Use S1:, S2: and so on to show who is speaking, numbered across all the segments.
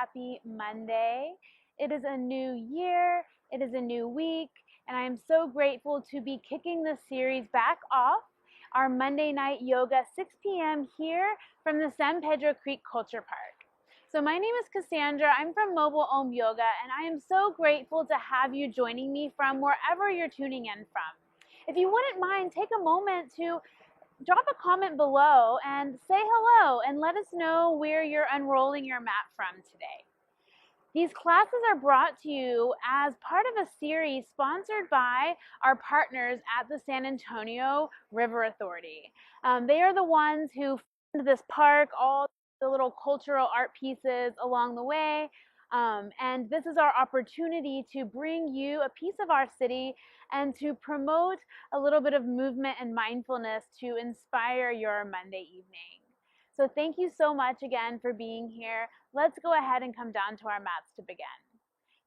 S1: happy Monday. It is a new year, it is a new week, and I am so grateful to be kicking this series back off, our Monday night yoga, 6 p.m. here from the San Pedro Creek Culture Park. So my name is Cassandra, I'm from Mobile Om Yoga, and I am so grateful to have you joining me from wherever you're tuning in from. If you wouldn't mind, take a moment to drop a comment below and say hello and let us know where you're unrolling your mat from today. These classes are brought to you as part of a series sponsored by our partners at the San Antonio River Authority. They are the ones who fund this park, all the little cultural art pieces along the way. And this is our opportunity to bring you a piece of our city and to promote a little bit of movement and mindfulness to inspire your Monday evening. So thank you so much again for being here. Let's go ahead and come down to our mats to begin.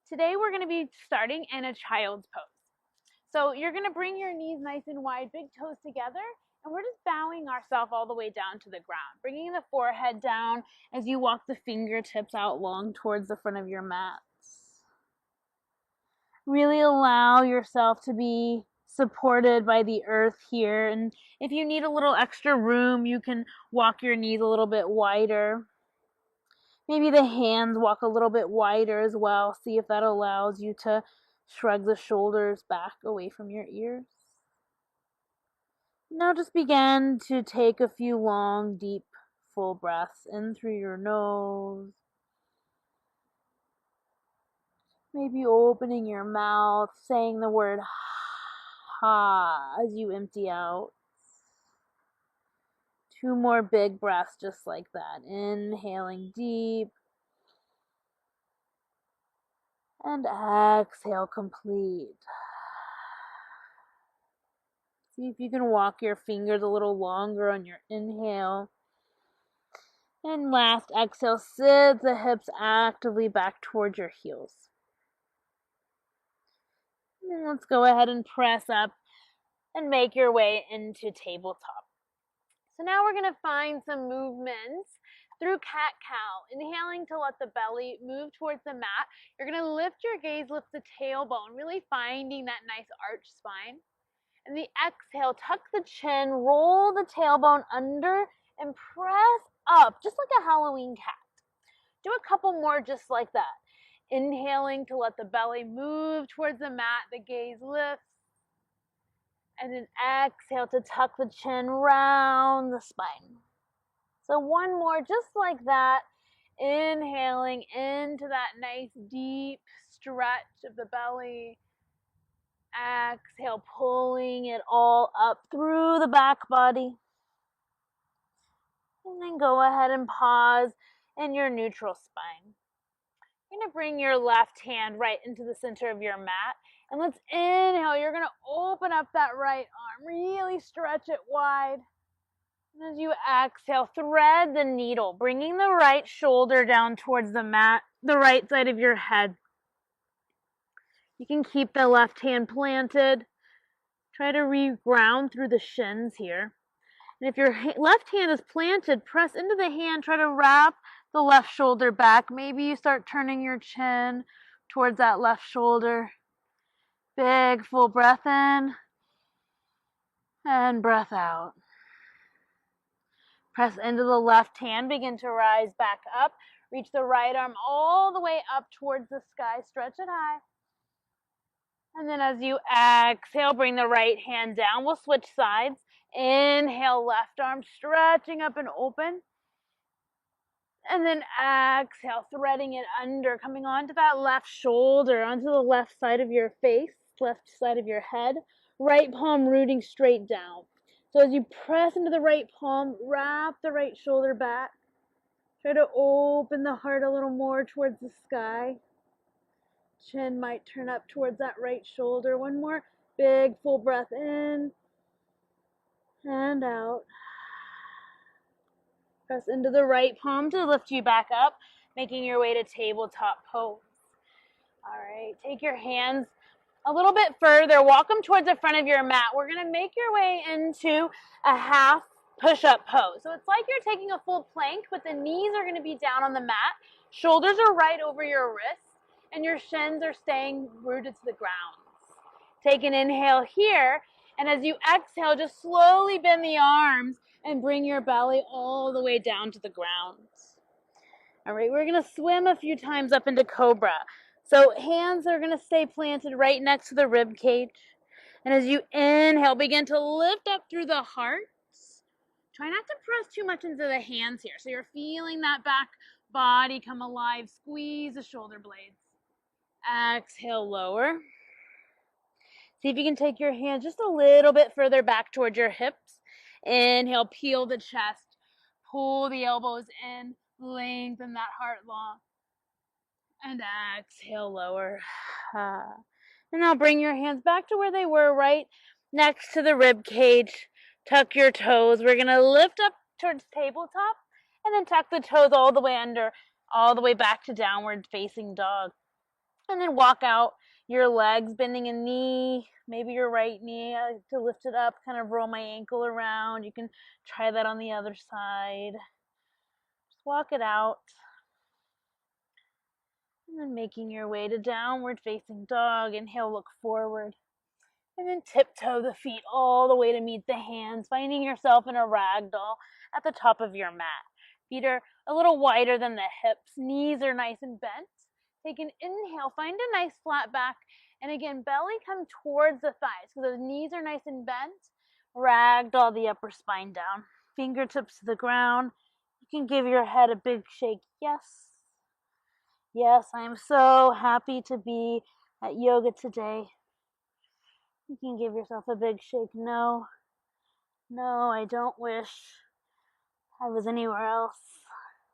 S1: Today we're going to be starting in a child's pose. So you're going to bring your knees nice and wide, big toes together, and we're just bowing ourselves all the way down to the ground, bringing the forehead down as you walk the fingertips out long towards the front of your mats. Really allow yourself to be supported by the earth here, and if you need a little extra room, you can walk your knees a little bit wider. Maybe the hands walk a little bit wider as well. See if that allows you to shrug the shoulders back away from your ears. Now just begin to take a few long, deep, full breaths in through your nose. Maybe opening your mouth, saying the word ha as you empty out. 2 more big breaths just like that. Inhaling deep. And exhale complete. See if you can walk your fingers a little longer on your inhale. And last exhale, sit the hips actively back towards your heels. And let's go ahead and press up and make your way into tabletop. So now we're going to find some movements through cat-cow. Inhaling to let the belly move towards the mat. You're going to lift your gaze, lift the tailbone, really finding that nice arch spine. And the exhale, tuck the chin, roll the tailbone under, and press up, just like a Halloween cat. Do a couple more just like that. Inhaling to let the belly move towards the mat, the gaze lifts. And then exhale to tuck the chin round the spine. So one more just like that. Inhaling into that nice deep stretch of the belly. Exhale, pulling it all up through the back body. And then go ahead and pause in your neutral spine. You're going to bring your left hand right into the center of your mat. And let's inhale. You're going to open up that right arm. Really stretch it wide. And as you exhale, thread the needle, bringing the right shoulder down towards the mat, the right side of your head. You can keep the left hand planted. Try to reground through the shins here. And if your left hand is planted, press into the hand. Try to wrap the left shoulder back. Maybe you start turning your chin towards that left shoulder. Big full breath in and breath out. Press into the left hand. Begin to rise back up. Reach the right arm all the way up towards the sky. Stretch it high. And then as you exhale, bring the right hand down. We'll switch sides. Inhale, left arm stretching up and open. And then exhale, threading it under, coming onto that left shoulder, onto the left side of your face, left side of your head. Right palm rooting straight down. So as you press into the right palm, wrap the right shoulder back. Try to open the heart a little more towards the sky. Chin might turn up towards that right shoulder. One more big full breath in and out. Press into the right palm to lift you back up, making your way to tabletop pose. All right, take your hands a little bit further. Walk them towards the front of your mat. We're going to make your way into a half push-up pose. So it's like you're taking a full plank, but the knees are going to be down on the mat. Shoulders are right over your wrists, and your shins are staying rooted to the ground. Take an inhale here, and as you exhale, just slowly bend the arms and bring your belly all the way down to the ground. All right, we're gonna swim a few times up into Cobra. So hands are gonna stay planted right next to the rib cage. And as you inhale, begin to lift up through the heart. Try not to press too much into the hands here. So you're feeling that back body come alive. Squeeze the shoulder blades. Exhale, lower. See if you can take your hands just a little bit further back towards your hips. Inhale, peel the chest. Pull the elbows in. Lengthen that heart long. And exhale, lower. And now bring your hands back to where they were, right next to the rib cage. Tuck your toes. We're going to lift up towards tabletop and then tuck the toes all the way under, all the way back to downward facing dog. And then walk out your legs, bending a knee, maybe your right knee. I like to lift it up, kind of roll my ankle around. You can try that on the other side. Just walk it out. And then making your way to downward facing dog. Inhale, look forward. And then tiptoe the feet all the way to meet the hands, finding yourself in a ragdoll at the top of your mat. Feet are a little wider than the hips. Knees are nice and bent. Take an inhale, find a nice flat back. And again, belly come towards the thighs. So those knees are nice and bent. Ragdoll the upper spine down. Fingertips to the ground. You can give your head a big shake. Yes. Yes, I am so happy to be at yoga today. You can give yourself a big shake. No, no, I don't wish I was anywhere else.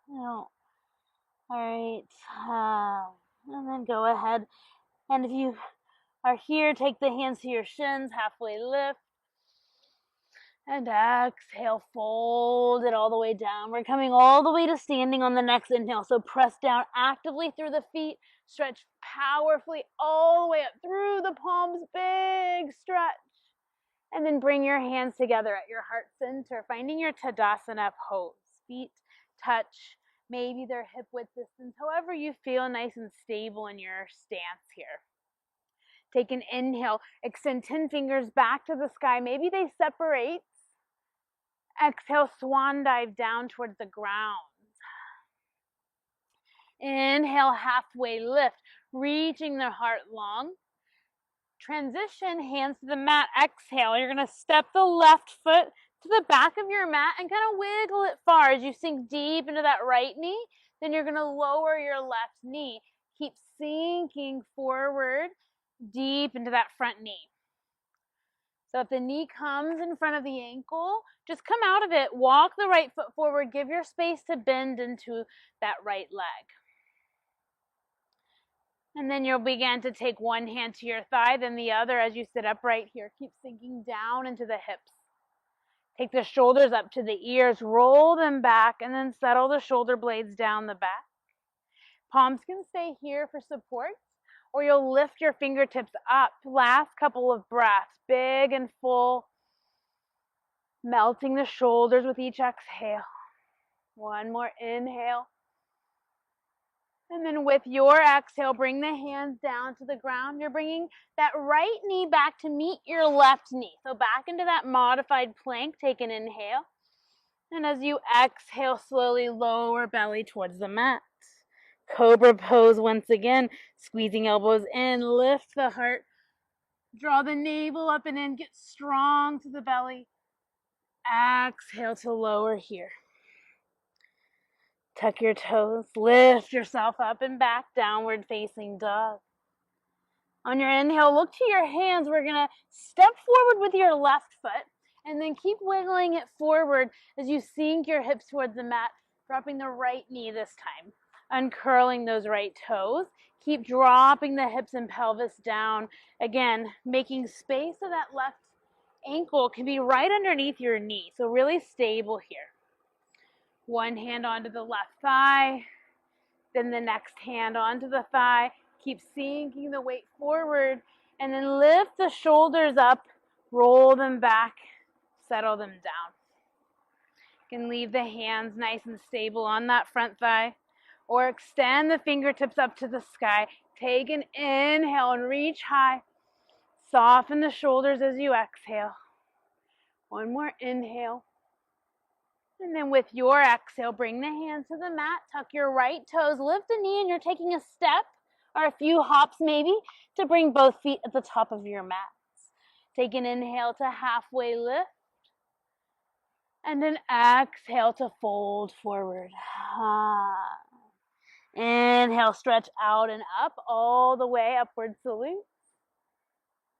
S1: No. All right. And then go ahead. And if you are here, take the hands to your shins, halfway lift. And exhale, fold it all the way down. We're coming all the way to standing on the next inhale. So press down actively through the feet. Stretch powerfully all the way up through the palms. Big stretch. And then bring your hands together at your heart center, finding your Tadasana pose. Feet touch. Maybe they're hip width distance. However you feel nice and stable in your stance here. Take an inhale. Extend 10 fingers back to the sky. Maybe they separate. Exhale, swan dive down towards the ground. Inhale, halfway lift, reaching the heart long. Transition, hands to the mat. Exhale, you're going to step the left foot to the back of your mat and kind of wiggle it far as you sink deep into that right knee. Then you're going to lower your left knee. Keep sinking forward deep into that front knee. So if the knee comes in front of the ankle, just come out of it. Walk the right foot forward. Give your space to bend into that right leg. And then you'll begin to take one hand to your thigh, then the other as you sit upright here. Keep sinking down into the hips. Take the shoulders up to the ears. Roll them back and then settle the shoulder blades down the back. Palms can stay here for support, or you'll lift your fingertips up. Last couple of breaths, big and full. Melting the shoulders with each exhale. One more inhale. And then with your exhale, bring the hands down to the ground. You're bringing that right knee back to meet your left knee. So back into that modified plank. Take an inhale. And as you exhale, slowly lower belly towards the mat. Cobra pose once again. Squeezing elbows in. Lift the heart. Draw the navel up and in. Get strong to the belly. Exhale to lower here. Tuck your toes. Lift yourself up and back. Downward facing dog. On your inhale, look to your hands. We're going to step forward with your left foot and then keep wiggling it forward as you sink your hips towards the mat, dropping the right knee this time. Uncurling those right toes. Keep dropping the hips and pelvis down. Again, making space so that left ankle can be right underneath your knee. So really stable here. One hand onto the left thigh, then the next hand onto the thigh. Keep sinking the weight forward, and then lift the shoulders up, roll them back, settle them down. You can leave the hands nice and stable on that front thigh, Or extend the fingertips up to the sky. Take an inhale and reach high. Soften the shoulders as you exhale. One more inhale. And then with your exhale, bring the hands to the mat. Tuck your right toes, lift the knee, and you're taking a step or a few hops maybe to bring both feet at the top of your mats. Take an inhale to halfway lift. And then exhale to fold forward. Inhale, stretch out and up, all the way, upward salute.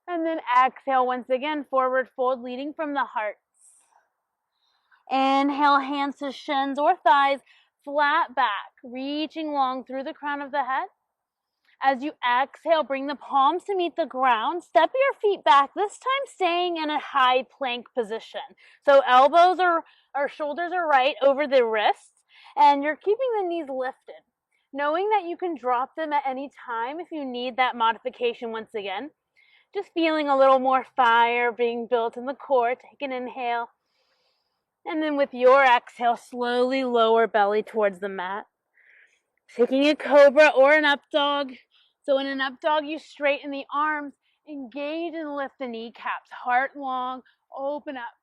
S1: And then exhale once again, forward fold, leading from the heart. Inhale, hands to shins or thighs, flat back, reaching long through the crown of the head. As you exhale, bring the palms to meet the ground. Step your feet back, this time staying in a high plank position. So elbows or shoulders are right over the wrists, and you're keeping the knees lifted, knowing that you can drop them at any time if you need that modification once again. Just feeling a little more fire being built in the core. Take an inhale. And then with your exhale, slowly lower belly towards the mat. Taking a cobra or an up dog. So in an up dog, you straighten the arms, engage and lift the kneecaps, heart long, open up.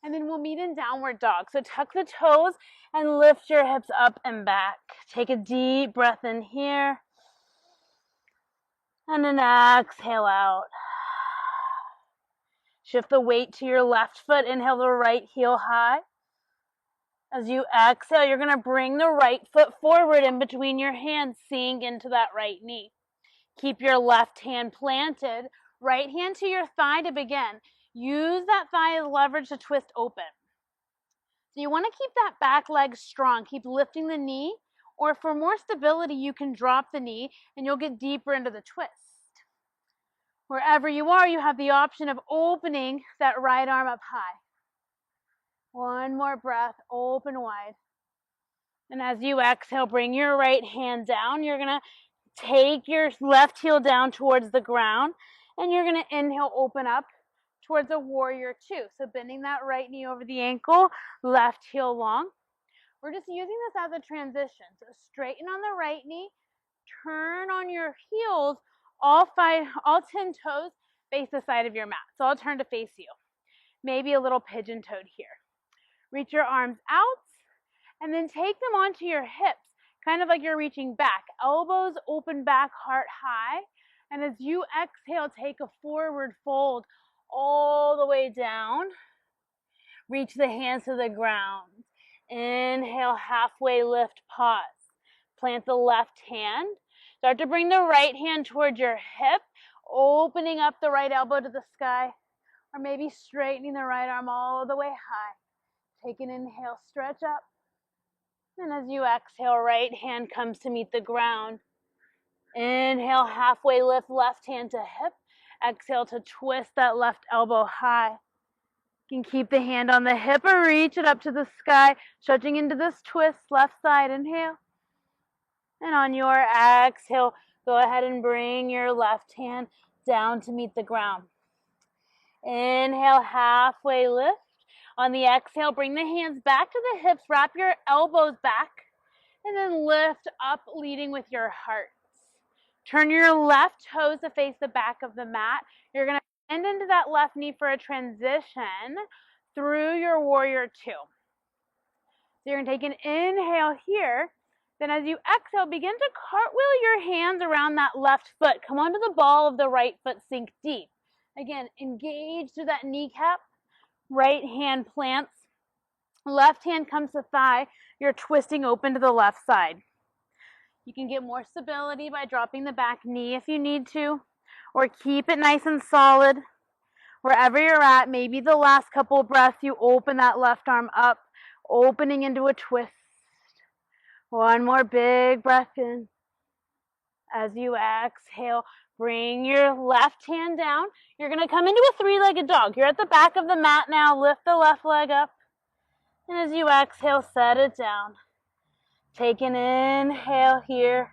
S1: And then we'll meet in downward dog. So tuck the toes and lift your hips up and back. Take a deep breath in here. And then exhale out. Shift the weight to your left foot. Inhale the right heel high. As you exhale, you're going to bring the right foot forward in between your hands, sink into that right knee. Keep your left hand planted, right hand to your thigh to begin. Use that thigh as leverage to twist open. So you want to keep that back leg strong. Keep lifting the knee, or for more stability, you can drop the knee and you'll get deeper into the twist. Wherever you are, you have the option of opening that right arm up high. One more breath, open wide. And as you exhale, bring your right hand down. You're going to take your left heel down towards the ground, and you're going to inhale, open up towards a warrior two. So bending that right knee over the ankle, left heel long. We're just using this as a transition. So straighten on the right knee, turn on your heels, all 10 toes face the side of your mat. So I'll turn to face you. Maybe a little pigeon-toed here. Reach your arms out, and then take them onto your hips, kind of like you're reaching back. Elbows open back, heart high. And as you exhale, take a forward fold all the way down. Reach the hands to the ground. Inhale, halfway lift, pause. Plant the left hand. Start to bring the right hand towards your hip, opening up the right elbow to the sky, or maybe straightening the right arm all the way high. Take an inhale, stretch up. And as you exhale, right hand comes to meet the ground. Inhale, halfway lift, left hand to hip. Exhale to twist that left elbow high. You can keep the hand on the hip or reach it up to the sky, stretching into this twist, left side, inhale. And on your exhale, go ahead and bring your left hand down to meet the ground. Inhale, halfway lift. On the exhale, bring the hands back to the hips, wrap your elbows back, and then lift up, leading with your heart. Turn your left toes to face the back of the mat. You're going to bend into that left knee for a transition through your warrior two. So you're going to take an inhale here. Then as you exhale, begin to cartwheel your hands around that left foot. Come onto the ball of the right foot, sink deep. Again, engage through that kneecap. Right hand plants. Left hand comes to thigh. You're twisting open to the left side. You can get more stability by dropping the back knee if you need to, or keep it nice and solid. Wherever you're at, maybe the last couple breaths, you open that left arm up, opening into a twist. One more big breath in. As you exhale, bring your left hand down. You're going to come into a three-legged dog. You're at the back of the mat now. Lift the left leg up. And as you exhale, set it down. Take an inhale here.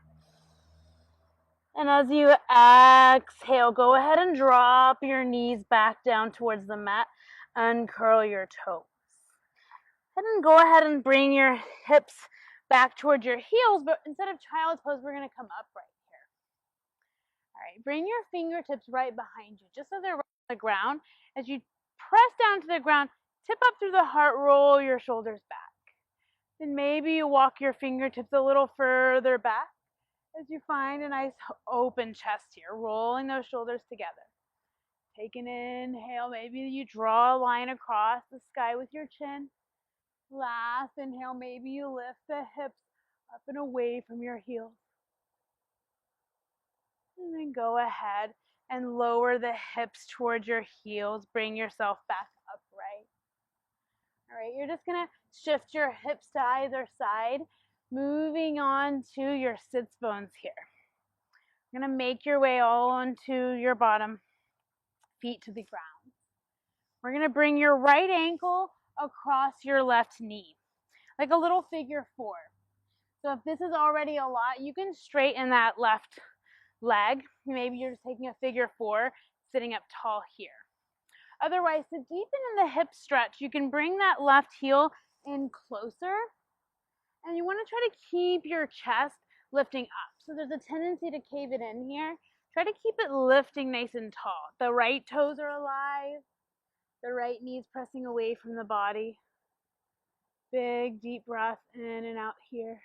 S1: And as you exhale, go ahead and drop your knees back down towards the mat. Uncurl your toes. And then go ahead and bring your hips back towards your heels, but instead of child's pose, we're going to come upright here. All right, bring your fingertips right behind you, just so they're right on the ground. As you press down to the ground, tip up through the heart, roll your shoulders back. Then maybe you walk your fingertips a little further back as you find a nice open chest here, rolling those shoulders together. Take an inhale, maybe you draw a line across the sky with your chin. Last inhale, maybe you lift the hips up and away from your heels. And then go ahead and lower the hips towards your heels. Bring yourself back upright. All right, you're just gonna shift your hips to either side, moving on to your sits bones here. You're gonna make your way all onto your bottom, feet to the ground. We're gonna bring your right ankle across your left knee, like a little figure 4. So if this is already a lot, you can straighten that left leg. Maybe you're just taking a figure 4, sitting up tall here. Otherwise, to deepen in the hip stretch, you can bring that left heel in closer. And you want to try to keep your chest lifting up. So there's a tendency to cave it in here. Try to keep it lifting nice and tall. The right toes are alive. The right knee's pressing away from the body. Big, deep breath in and out here.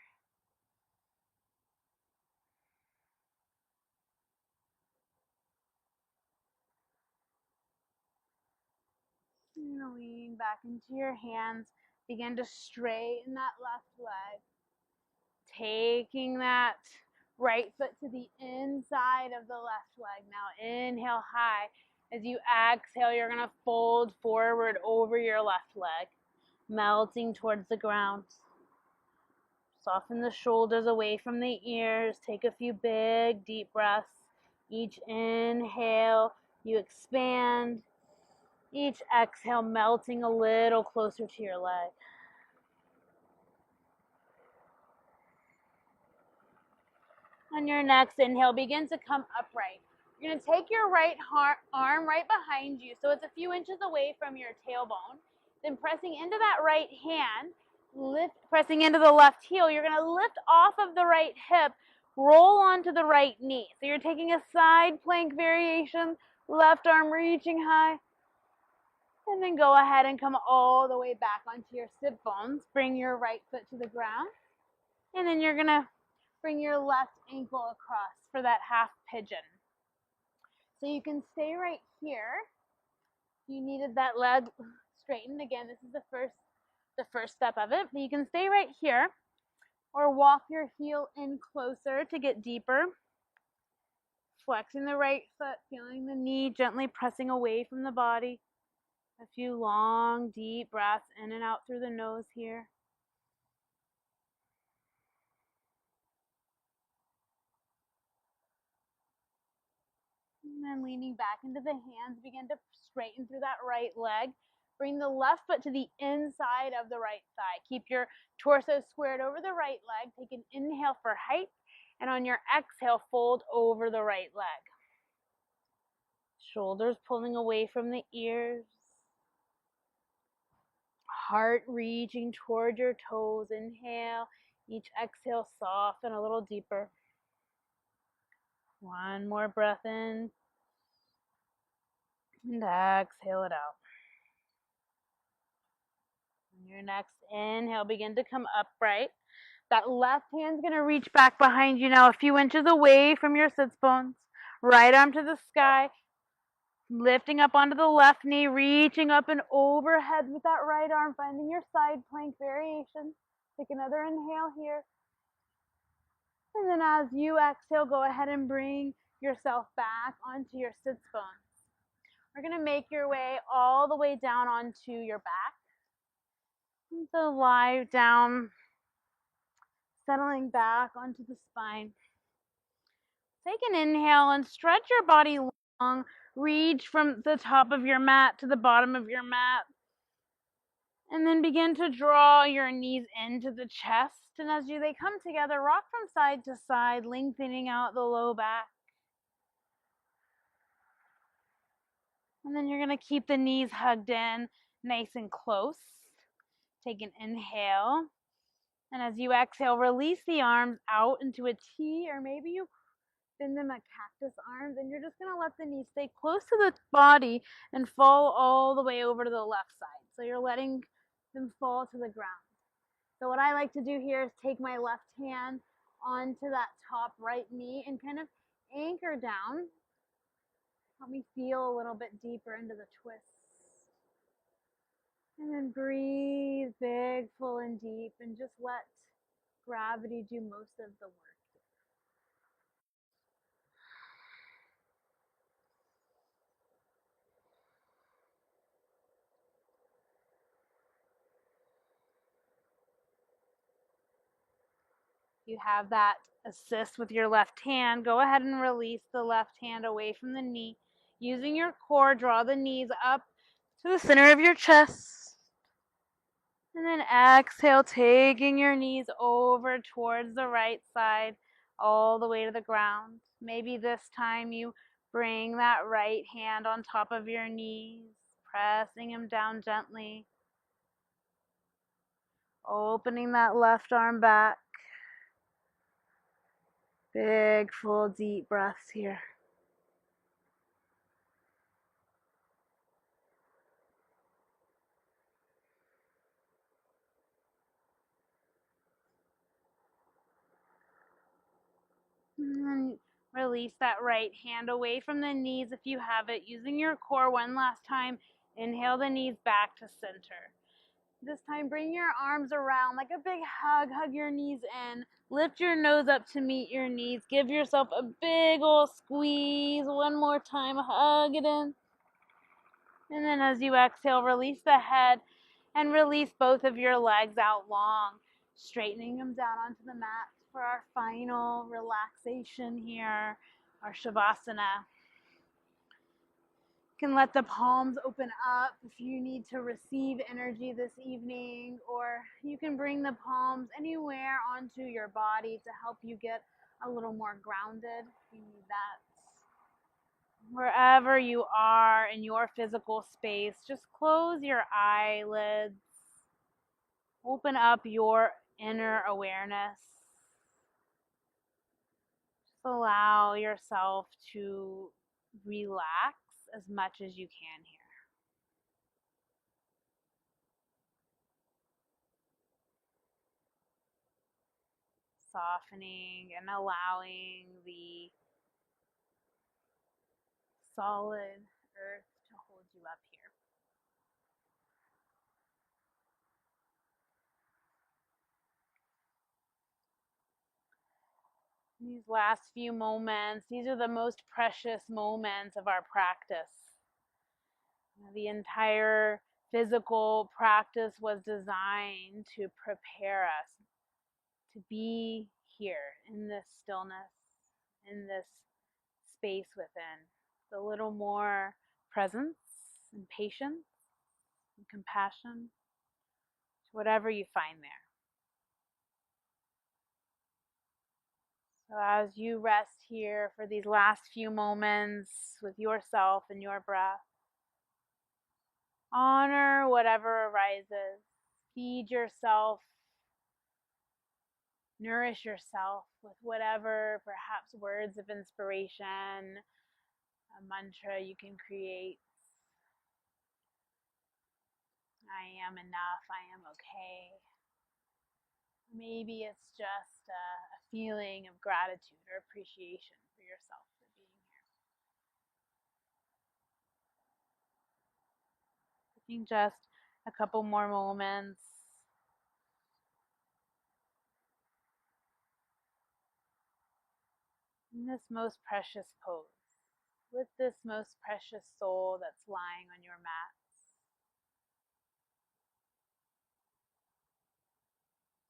S1: And lean back into your hands. Begin to straighten that left leg. Taking that right foot to the inside of the left leg. Now inhale high. As you exhale, you're going to fold forward over your left leg, melting towards the ground. Soften the shoulders away from the ears. Take a few big, deep breaths. Each inhale, you expand. Each exhale, melting a little closer to your leg. On your next inhale, begin to come upright. You're going to take your right arm right behind you, so it's a few inches away from your tailbone. Then pressing into that right hand, pressing into the left heel, you're going to lift off of the right hip, roll onto the right knee. So you're taking a side plank variation, left arm reaching high. And then go ahead and come all the way back onto your sit bones. Bring your right foot to the ground. And then you're going to bring your left ankle across for that half pigeon. So you can stay right here. You needed that leg straightened. Again, this is the first step of it. But you can stay right here or walk your heel in closer to get deeper. Flexing the right foot, feeling the knee gently pressing away from the body. A few long, deep breaths in and out through the nose here. And then leaning back into the hands, begin to straighten through that right leg. Bring the left foot to the inside of the right thigh. Keep your torso squared over the right leg. Take an inhale for height. And on your exhale, fold over the right leg. Shoulders pulling away from the ears. Heart reaching toward your toes. Inhale. Each exhale, soften a little deeper. One more breath in. And exhale it out. On your next inhale, begin to come upright. That left hand's going to reach back behind you now, a few inches away from your sits bones. Right arm to the sky. Lifting up onto the left knee, reaching up and overhead with that right arm, finding your side plank variation. Take another inhale here. And then as you exhale, go ahead and bring yourself back onto your sits bones. We're going to make your way all the way down onto your back. So lie down, settling back onto the spine. Take an inhale and stretch your body long. Reach from the top of your mat to the bottom of your mat. And then begin to draw your knees into the chest. And as they come together, rock from side to side, lengthening out the low back. And then you're going to keep the knees hugged in, nice and close. Take an inhale. And as you exhale, release the arms out into a T, or maybe you bend them at cactus arms, and you're just going to let the knees stay close to the body and fall all the way over to the left side. So you're letting them fall to the ground. So what I like to do here is take my left hand onto that top right knee and kind of anchor down. Help me feel a little bit deeper into the twist. And then breathe big, full, and deep, and just let gravity do most of the work. You have that assist with your left hand. Go ahead and release the left hand away from the knee. Using your core, draw the knees up to the center of your chest. And then exhale, taking your knees over towards the right side, all the way to the ground. Maybe this time you bring that right hand on top of your knees, pressing them down gently. Opening that left arm back. Big, full, deep breaths here. And then release that right hand away from the knees if you have it. Using your core one last time. Inhale the knees back to center. This time, bring your arms around like a big hug. Hug your knees in. Lift your nose up to meet your knees. Give yourself a big old squeeze. One more time. Hug it in. And then as you exhale, release the head and release both of your legs out long, straightening them down onto the mat for our final relaxation here, our Shavasana. You can let the palms open up if you need to receive energy this evening, or you can bring the palms anywhere onto your body to help you get a little more grounded if you need that. Wherever you are in your physical space, just close your eyelids. Open up your inner awareness. Just allow yourself to relax as much as you can here. Softening and allowing the solid earth to hold you up here. These last few moments, these are the most precious moments of our practice. The entire physical practice was designed to prepare us to be here in this stillness, in this space within. With a little more presence and patience and compassion to whatever you find there. So as you rest here for these last few moments with yourself and your breath, honor whatever arises. Feed yourself, nourish yourself with whatever perhaps words of inspiration, a mantra you can create. I am enough, I am okay. Maybe it's just a feeling of gratitude or appreciation for yourself for being here. Taking just a couple more moments. In this most precious pose, with this most precious soul that's lying on your mat.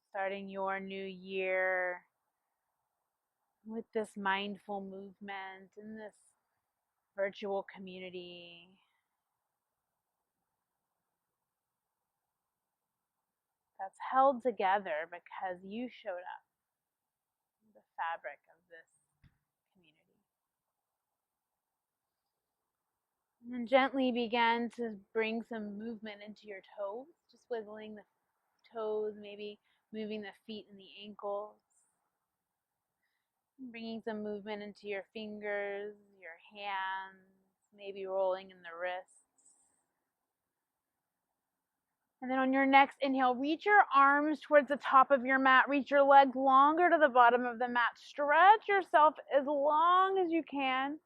S1: Starting your new year with this mindful movement in this virtual community. That's held together because you showed up in the fabric of this community. And then gently begin to bring some movement into your toes, just wiggling the toes, maybe moving the feet and the ankles, bringing some movement into your fingers, your hands, maybe rolling in the wrists. And then on your next inhale, reach your arms towards the top of your mat. Reach your legs longer to the bottom of the mat. Stretch yourself as long as you can.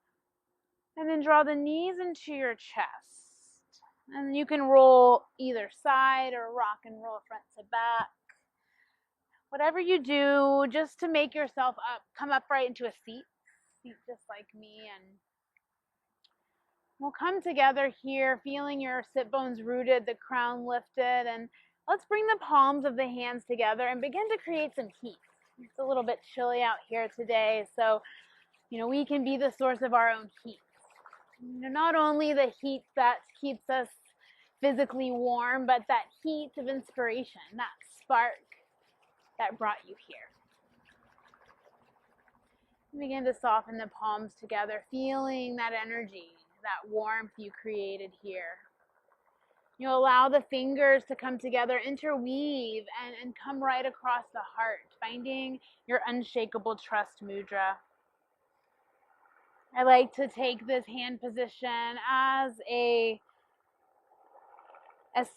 S1: And then draw the knees into your chest. And you can roll either side or rock and roll front to back. Whatever you do, just to make yourself up, come upright into a seat just like me, and we'll come together here, feeling your sit bones rooted, the crown lifted, and let's bring the palms of the hands together and begin to create some heat. It's a little bit chilly out here today, so we can be the source of our own heat. Not only the heat that keeps us physically warm, but that heat of inspiration, that spark that brought you here. Begin to soften the palms together, feeling that energy, that warmth you created here. You allow the fingers to come together, interweave, and come right across the heart, finding your unshakable trust mudra. I like to take this hand position as a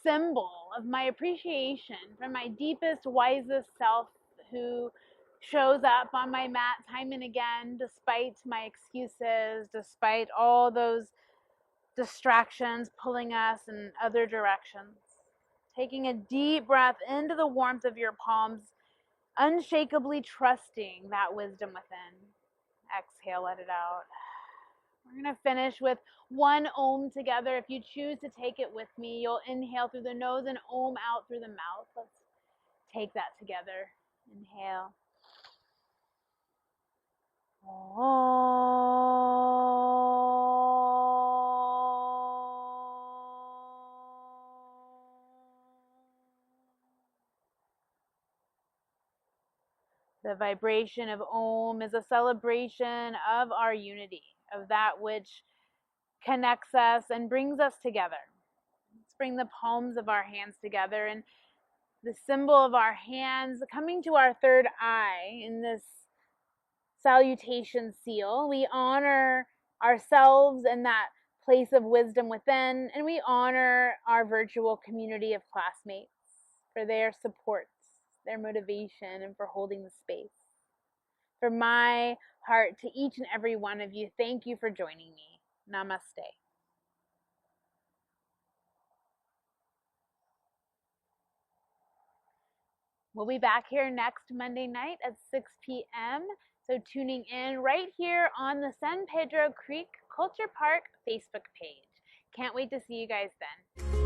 S1: symbol of my appreciation for my deepest, wisest self, who shows up on my mat time and again, despite my excuses, despite all those distractions pulling us in other directions. Taking a deep breath into the warmth of your palms, unshakably trusting that wisdom within. Exhale, let it out. We're going to finish with one Om together. If you choose to take it with me, you'll inhale through the nose and Om out through the mouth. Let's take that together. Inhale. The vibration of Om is a celebration of our unity, of that which connects us and brings us together. Let's bring the palms of our hands together, and the symbol of our hands coming to our third eye in this salutation seal. We honor ourselves and that place of wisdom within, and we honor our virtual community of classmates for their supports, their motivation, and for holding the space. From my heart to each and every one of you, thank you for joining me. Namaste. We'll be back here next Monday night at 6 p.m. So tuning in right here on the San Pedro Creek Culture Park Facebook page. Can't wait to see you guys then.